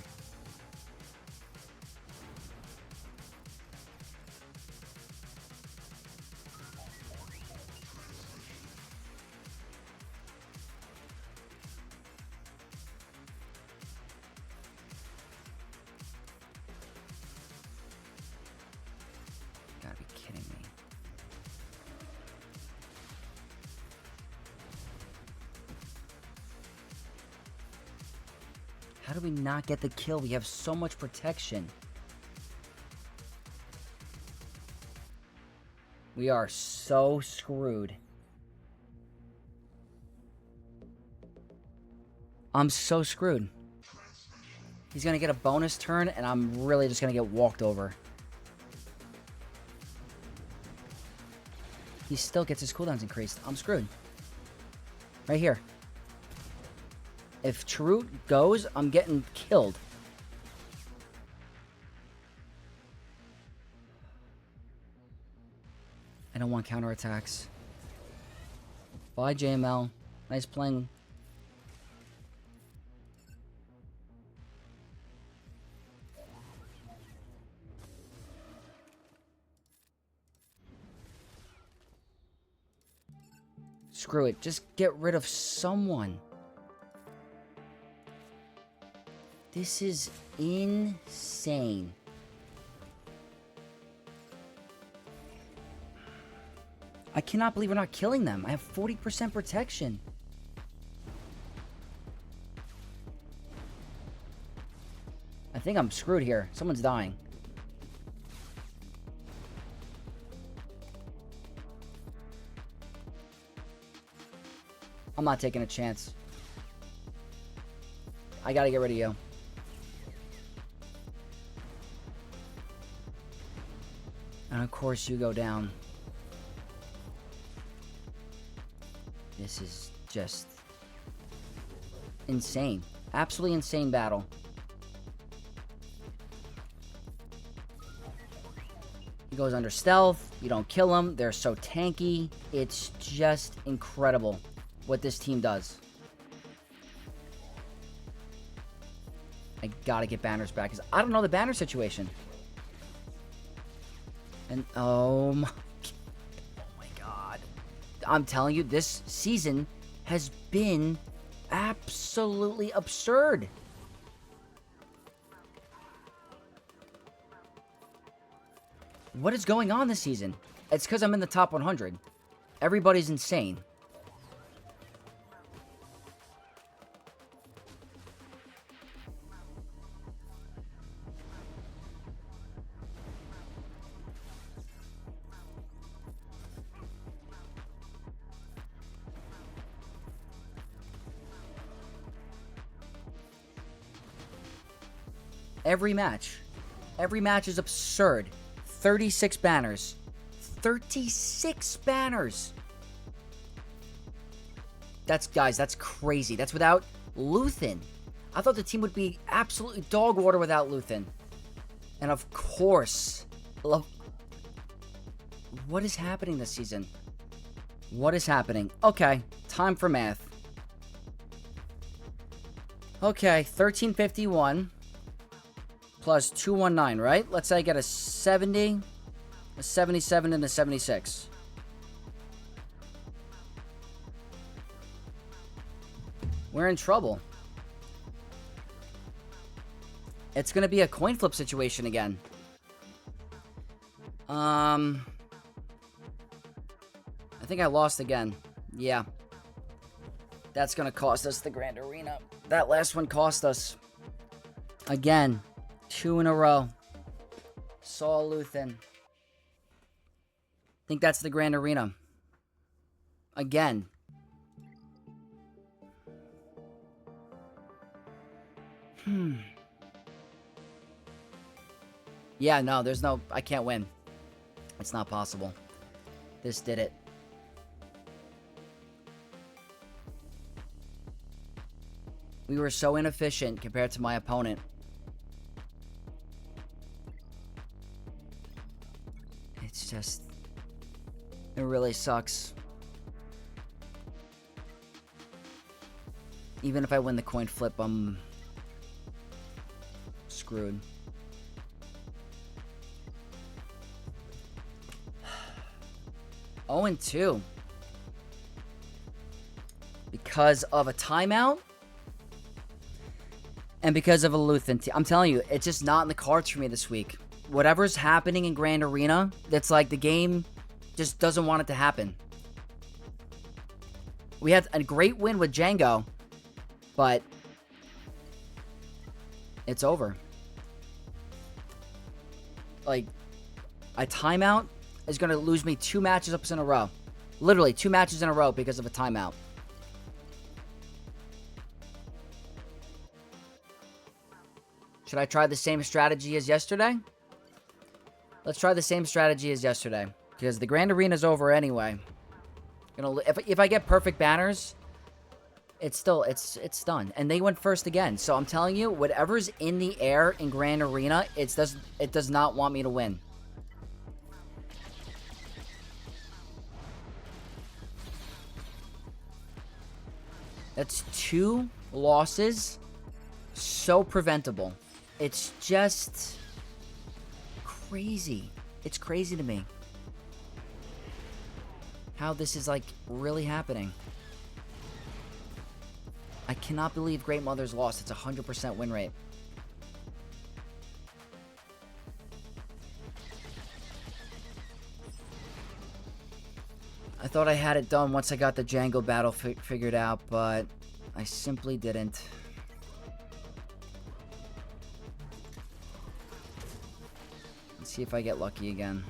Gotta be kidding me. How do we not get the kill? We have so much protection. We are so screwed. I'm so screwed. He's going to get a bonus turn, and I'm really just going to get walked over. He still gets his cooldowns increased. I'm screwed. Right here. If Chirrut goes, I'm getting killed. I don't want counterattacks. Bye, JML. Nice playing. Screw it. Just get rid of someone. This is insane. I cannot believe we're not killing them. I have 40% protection. I think I'm screwed here. Someone's dying. I'm not taking a chance. I gotta get rid of you. And of course you go down. This is just insane. Absolutely insane battle. He goes under stealth. You don't kill him. They're so tanky. It's just incredible what this team does. I gotta get banners back because I don't know the banner situation. And oh my god. I'm telling you, this season has been absolutely absurd. What is going on this season? It's because I'm in the top 100. Everybody's insane. Every match is absurd. 36 banners. 36 banners. Guys, that's crazy. That's without Luthen. I thought the team would be absolutely dog water without Luthen. And of course, what is happening this season? What is happening? Okay, time for math. Okay, 1351 plus 219, right? Let's say I get a 70, a 77, and a 76. We're in trouble. It's going to be a coin flip situation again. I think I lost again. Yeah. That's going to cost us the Grand Arena. That last one cost us. Again. 2 in a row. Saul Luthen. I think that's the Grand Arena. Again. Yeah, no, there's no... I can't win. It's not possible. This did it. We were so inefficient compared to my opponent. It's just... It really sucks. Even if I win the coin flip, I'm... screwed. Oh, and 2. Because of a timeout? And because of a Luthen. I'm telling you, it's just not in the cards for me this week. Whatever's happening in Grand Arena, that's like the game just doesn't want it to happen. We had a great win with Jango, but it's over. Like, a timeout is going to lose me 2 matches ups in a row. Literally, 2 matches in a row because of a timeout. Should I try the same strategy as yesterday? Let's try the same strategy as yesterday. Because the Grand Arena is over anyway. If I get perfect banners, it's done. And they went first again. So I'm telling you, whatever's in the air in Grand Arena, it does not want me to win. That's 2 losses. So preventable. It's just crazy. It's crazy to me how this is, like, really happening. I cannot believe Great Mother's lost. It's a 100% win rate. I thought I had it done once I got the Jango battle figured out, but I simply didn't. Let's see if I get lucky again.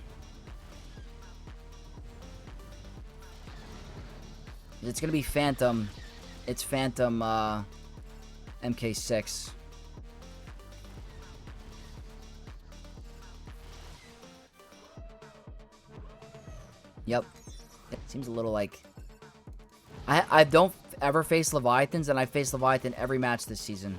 It's gonna be Phantom. It's Phantom MK6. Yep. It seems a little like... I don't ever face Leviathans, and I face Leviathan every match this season.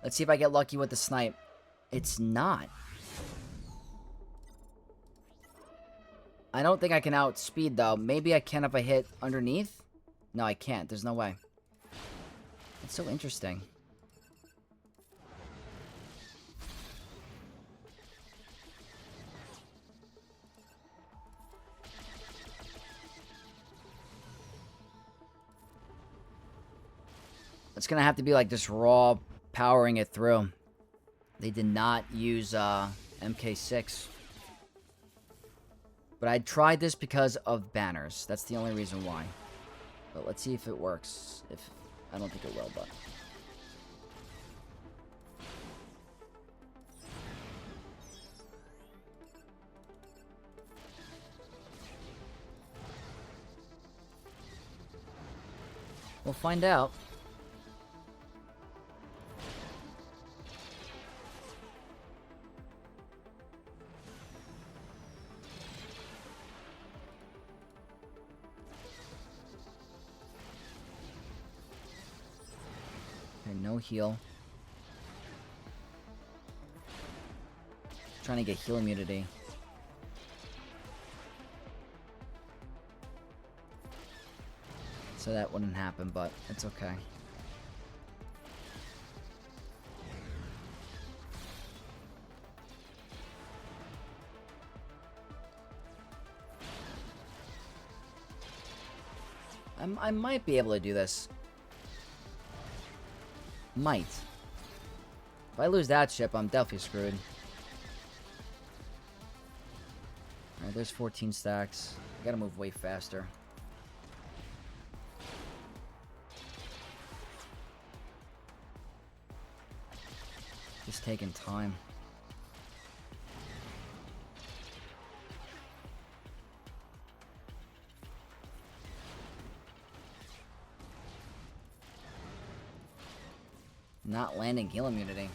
Let's see if I get lucky with the snipe. It's not. I don't think I can outspeed, though. Maybe I can if I hit underneath? No, I can't. There's no way. It's so interesting. It's gonna have to be like just raw powering it through. They did not use MK6. But I tried this because of banners. That's the only reason why. But let's see if it works. If I don't think it will, but... we'll find out. No heal. Trying to get heal immunity. So that wouldn't happen, but it's okay. I might be able to do this. Might. If I lose that ship, I'm definitely screwed. Alright, there's 14 stacks. I gotta move way faster. Just taking time. Not landing heal immunity.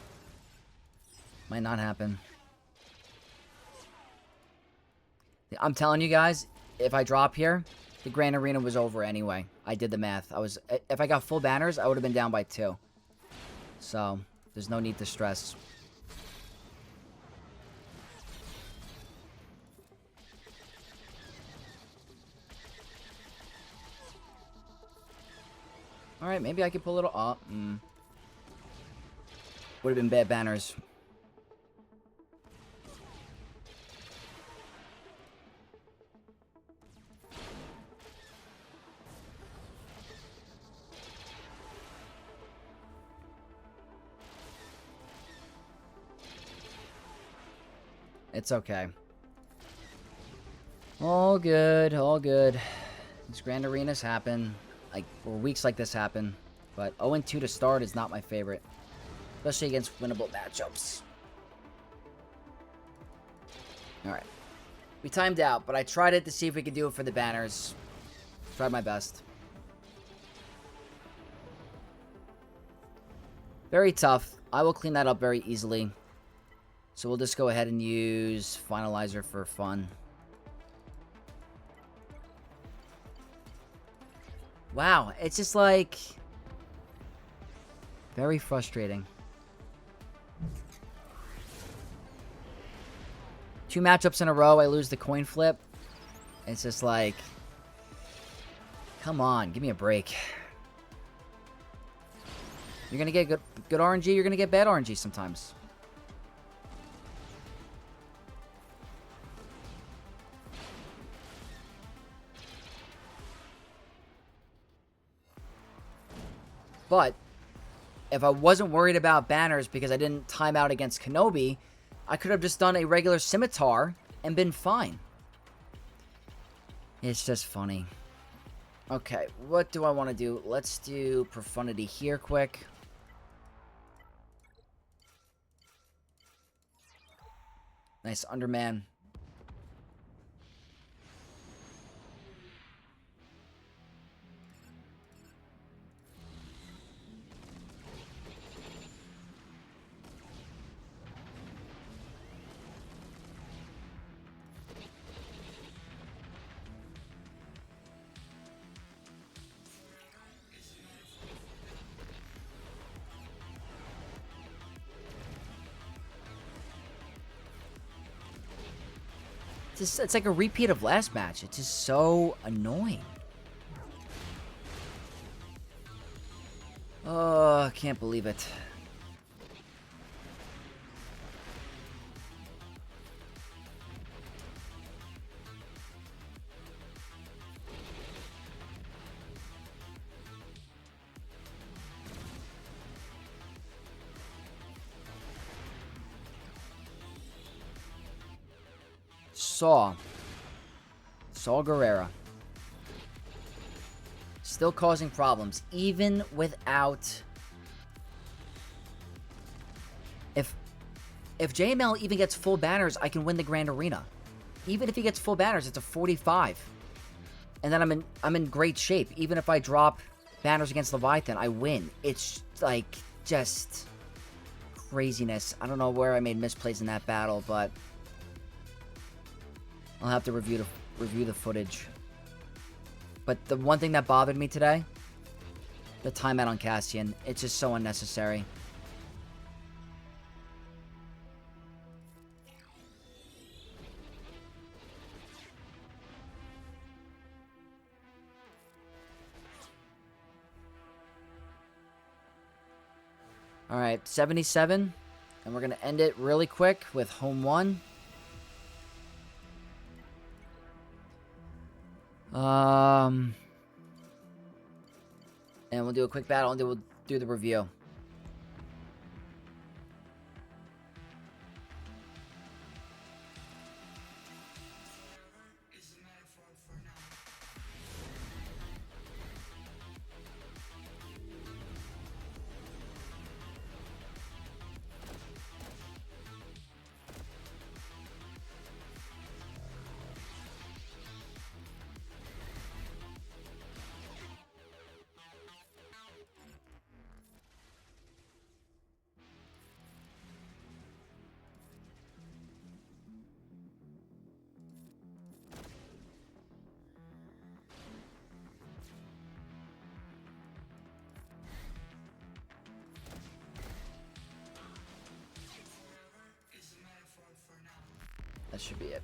Might not happen. I'm telling you guys, if I drop here, the Grand Arena was over anyway. I did the math. If I got full banners, I would have been down by 2. So, there's no need to stress. Alright, maybe I could pull a little... Would have been bad banners. It's okay. All good, all good. These Grand Arenas happen. Or weeks like this happen. But 0-2 to start is not my favorite. Especially against winnable matchups. Alright. We timed out, but I tried it to see if we could do it for the banners. Tried my best. Very tough. I will clean that up very easily. So we'll just go ahead and use Finalizer for fun. Wow, it's just like... very frustrating. 2 matchups in a row, I lose the coin flip. It's just like, come on, give me a break. You're going to get good RNG, you're going to get bad RNG sometimes. But if I wasn't worried about banners because I didn't time out against Kenobi, I could have just done a regular scimitar and been fine. It's just funny. Okay, what do I want to do? Let's do Profundity here quick. Nice Underman. It's like a repeat of last match. It's just so annoying. Oh, I can't believe it. Saw Gerrera. Still causing problems, even without... If JML even gets full banners, I can win the Grand Arena. Even if he gets full banners, it's a 45. And then I'm in great shape. Even if I drop banners against Leviathan, I win. It's like just craziness. I don't know where I made misplays in that battle, but I'll have to review the footage. But the one thing that bothered me today, the timeout on Cassian. It's just so unnecessary. Alright, 77. And we're going to end it really quick with home 1. And we'll do a quick battle and then we'll do the review. That should be it.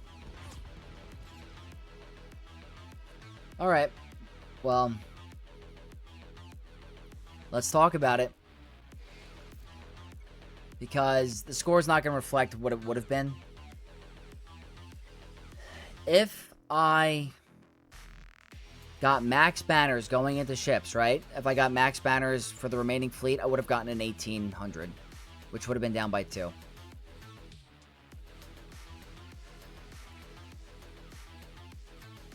Alright. Well, let's talk about it. Because the score is not going to reflect what it would have been. If I got max banners going into ships, right? If I got max banners for the remaining fleet, I would have gotten an 1800, which would have been down by 2.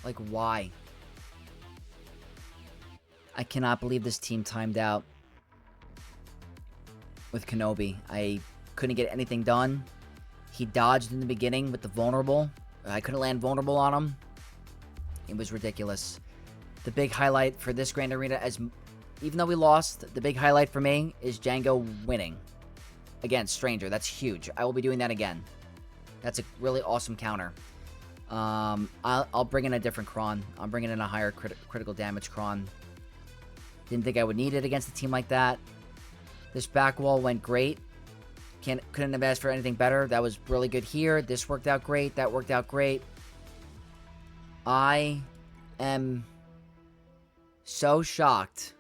Like, why? I cannot believe this team timed out with Kenobi. I couldn't get anything done. He dodged in the beginning with the vulnerable. I couldn't land vulnerable on him. It was ridiculous. The big highlight for this Grand Arena, even though we lost, the big highlight for me is Jango winning against Stranger. That's huge. I will be doing that again. That's a really awesome counter. I'll bring in a different Kron. I'm bringing in a higher critical damage Kron. Didn't think I would need it against a team like that. This back wall went great. couldn't have asked for anything better. That was really good here. This worked out great. That worked out great. I am so shocked.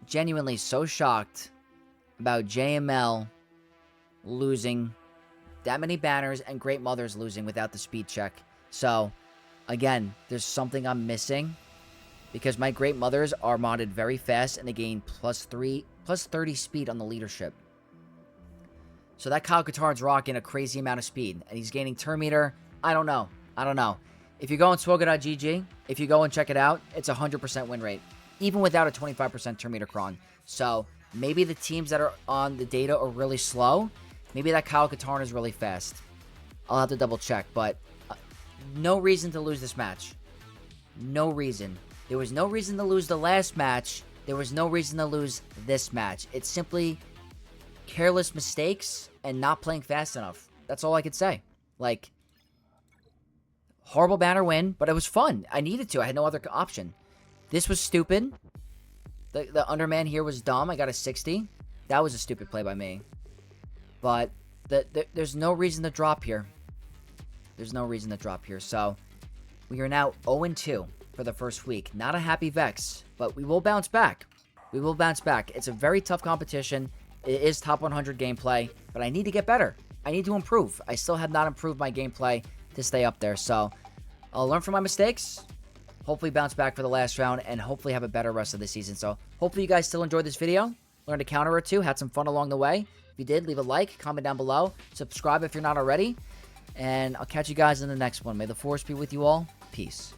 Genuinely so shocked about JML losing that many banners and Great Mothers losing without the speed check. So, again, there's something I'm missing. Because my Great Mothers are modded very fast and they gain plus 30 speed on the leadership. So that Kyle Katarn's rocking a crazy amount of speed. And he's gaining turn meter. I don't know. If you go on swoga.gg, if you go and check it out, it's a 100% win rate. Even without a 25% turn meter cron. So maybe the teams that are on the data are really slow. Maybe that Kyle Katarn is really fast. I'll have to double check. But no reason to lose this match. No reason. There was no reason to lose the last match. There was no reason to lose this match. It's simply careless mistakes and not playing fast enough. That's all I could say. Like, horrible banner win, but it was fun. I needed to. I had no other option. This was stupid. The Underman here was dumb. I got a 60. That was a stupid play by me. But there's no reason to drop here. There's no reason to drop here. So, we are now 0-2. For the first week. Not a happy Vex, but we will bounce back. We will bounce back. It's a very tough competition. It is top 100 gameplay, but I need to get better. I need to improve. I still have not improved my gameplay to stay up there, so I'll learn from my mistakes, hopefully bounce back for the last round, and hopefully have a better rest of the season. So hopefully you guys still enjoyed this video, learned a counter or two, had some fun along the way. If you did, leave a like, comment down below, subscribe if you're not already, and I'll catch you guys in the next one. May the Force be with you all. Peace.